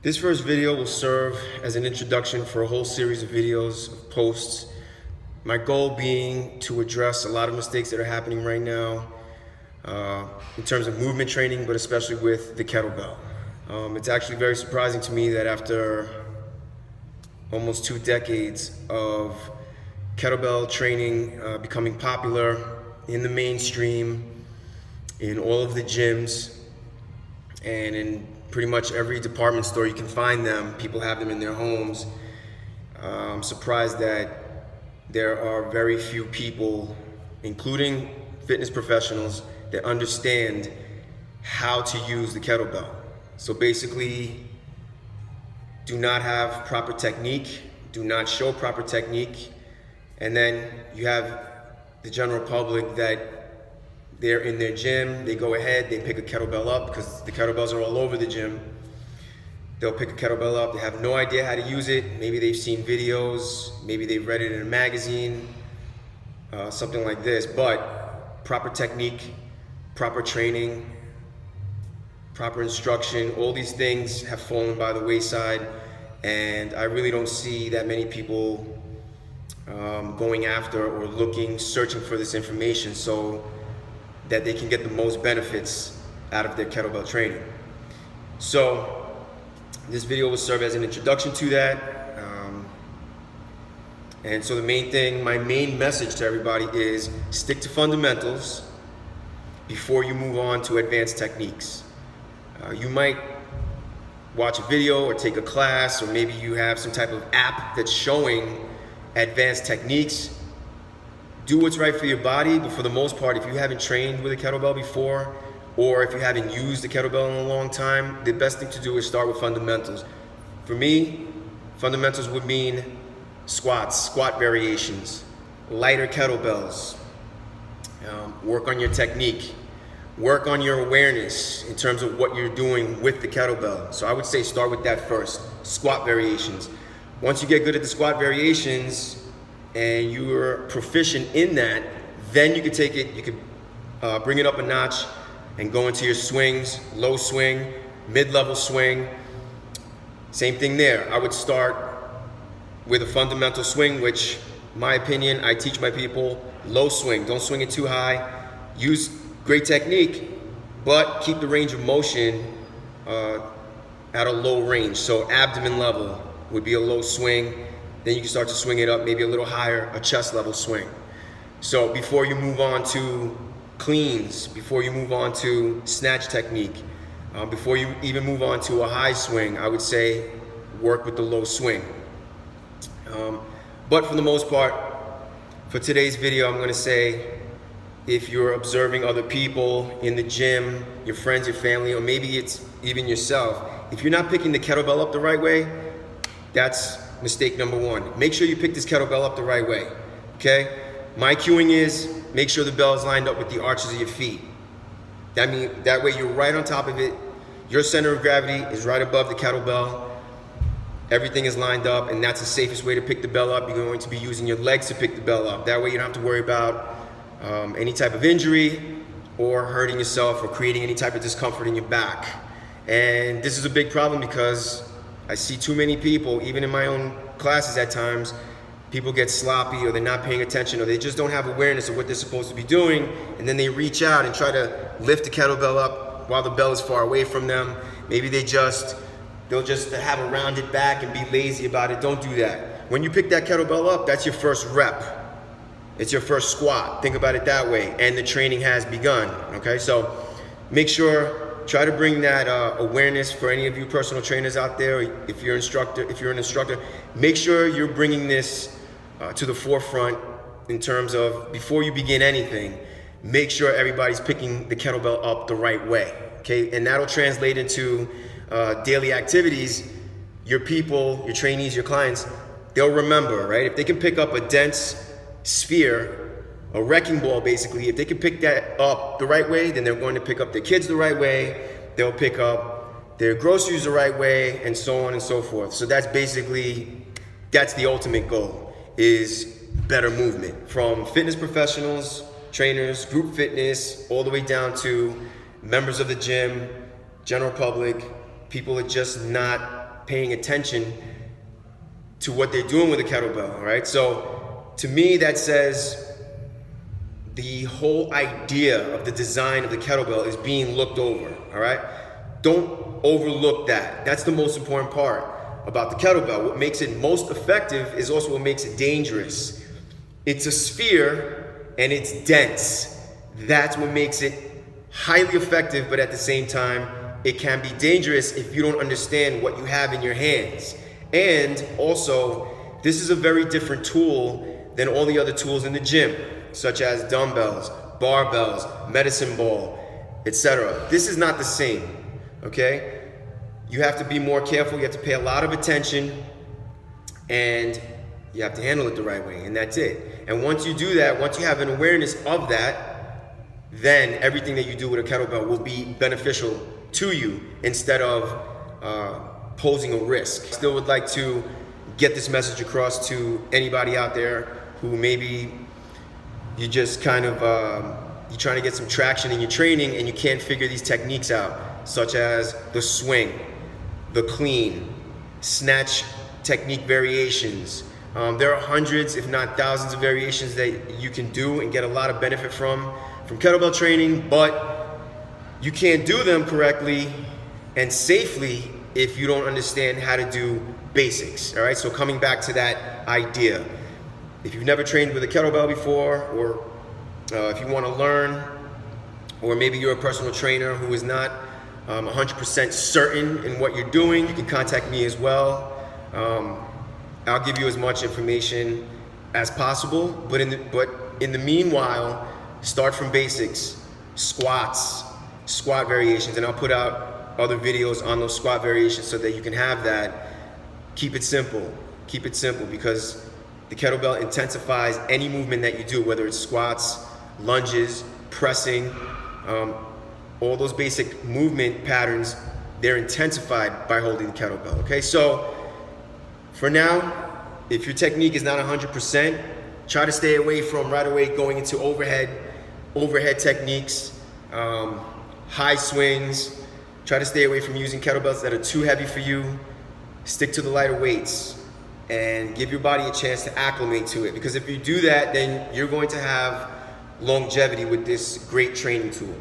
This first video will serve as an introduction for a whole series of videos, of posts. My goal being to address a lot of mistakes that are happening right now in terms of movement training, but especially with the kettlebell. It's actually very surprising to me that after almost 2 decades of kettlebell training becoming popular in the mainstream, in all of the gyms, and in pretty much every department store you can find them. People have them in their homes. I'm surprised that there are very few people, including fitness professionals, that understand how to use the kettlebell. So basically, do not have proper technique, do not show proper technique, and then you have the general public that they're in their gym, they go ahead, they pick a kettlebell up because the kettlebells are all over the gym. They'll pick a kettlebell up, they have no idea how to use it. Maybe they've seen videos, maybe they've read it in a magazine, something like this. But proper technique, proper training, proper instruction, all these things have fallen by the wayside, and I really don't see that many people going after or looking, searching for this information so that they can get the most benefits out of their kettlebell training. So this video will serve as an introduction to that. And so the main thing, my main message to everybody is stick to fundamentals before you move on to advanced techniques. You might watch a video or take a class, or maybe you have some type of app that's showing advanced techniques. Do what's right for your body, but for the most part, if you haven't trained with a kettlebell before, or if you haven't used the kettlebell in a long time, the best thing to do is start with fundamentals. For me, fundamentals would mean squats, squat variations, lighter kettlebells, work on your technique, work on your awareness in terms of what you're doing with the kettlebell. So I would say start with that first, squat variations. Once you get good at the squat variations, and you're proficient in that, then you can take it, you can bring it up a notch and go into your swings, low swing, mid-level swing. Same thing there. I would start with a fundamental swing, which, in my opinion, I teach my people, low swing. Don't swing it too high. Use great technique, but keep the range of motion at a low range. So abdomen level would be a low swing. Then you can start to swing it up maybe a little higher, a chest level swing. So before you move on to cleans, before you move on to snatch technique, before you even move on to a high swing, I would say work with the low swing. But for the most part, for today's video, I'm going to say, if you're observing other people in the gym, your friends, your family, or maybe it's even yourself, if you're not picking the kettlebell up the right way, that's mistake number one. Make sure you pick this kettlebell up the right way, okay? My cueing is, make sure the bell is lined up with the arches of your feet. That way you're right on top of it. Your center of gravity is right above the kettlebell. Everything is lined up, and that's the safest way to pick the bell up. You're going to be using your legs to pick the bell up. That way you don't have to worry about any type of injury or hurting yourself or creating any type of discomfort in your back. And this is a big problem because I see too many people, even in my own classes at times, people get sloppy, or they're not paying attention, or they just don't have awareness of what they're supposed to be doing, and then they reach out and try to lift the kettlebell up while the bell is far away from them. Maybe they'll just have a rounded back and be lazy about it. Don't do that. When you pick that kettlebell up, that's your first rep. It's your first squat. Think about it that way, and the training has begun, okay? So make sure, try to bring that awareness for any of you personal trainers out there. If you're an instructor, make sure you're bringing this to the forefront in terms of, before you begin anything, make sure everybody's picking the kettlebell up the right way, okay? And that'll translate into daily activities. Your people, your trainees, your clients, they'll remember, right? If they can pick up a dense sphere, a wrecking ball basically, if they can pick that up the right way, then they're going to pick up their kids the right way, they'll pick up their groceries the right way, and so on and so forth. So that's the ultimate goal, is better movement. From fitness professionals, trainers, group fitness, all the way down to members of the gym, general public, people are just not paying attention to what they're doing with the kettlebell, all right? So to me, that says the whole idea of the design of the kettlebell is being looked over, all right? Don't overlook that. That's the most important part about the kettlebell. What makes it most effective is also what makes it dangerous. It's a sphere and it's dense. That's what makes it highly effective, but at the same time, it can be dangerous if you don't understand what you have in your hands. And also, this is a very different tool than all the other tools in the gym, such as dumbbells, barbells, medicine ball, etc. This is not the same, okay? You have to be more careful, you have to pay a lot of attention, and you have to handle it the right way, and that's it. And once you do that, once you have an awareness of that, then everything that you do with a kettlebell will be beneficial to you instead of posing a risk. I still would like to get this message across to anybody out there who maybe you just kind of, you're trying to get some traction in your training and you can't figure these techniques out, such as the swing, the clean, snatch technique variations. There are hundreds, if not thousands of variations that you can do and get a lot of benefit from kettlebell training, but you can't do them correctly and safely if you don't understand how to do basics, all right? So coming back to that idea, if you've never trained with a kettlebell before, or if you want to learn, or maybe you're a personal trainer who is not 100% certain in what you're doing, you can contact me as well. I'll give you as much information as possible, but in the meanwhile, start from basics, squats, squat variations, and I'll put out other videos on those squat variations so that you can have that. Keep it simple, because the kettlebell intensifies any movement that you do, whether it's squats, lunges, pressing, all those basic movement patterns, they're intensified by holding the kettlebell, okay? So for now, if your technique is not 100%, try to stay away from right away going into overhead techniques, high swings. Try to stay away from using kettlebells that are too heavy for you. Stick to the lighter weights and give your body a chance to acclimate to it, because if you do that, then you're going to have longevity with this great training tool.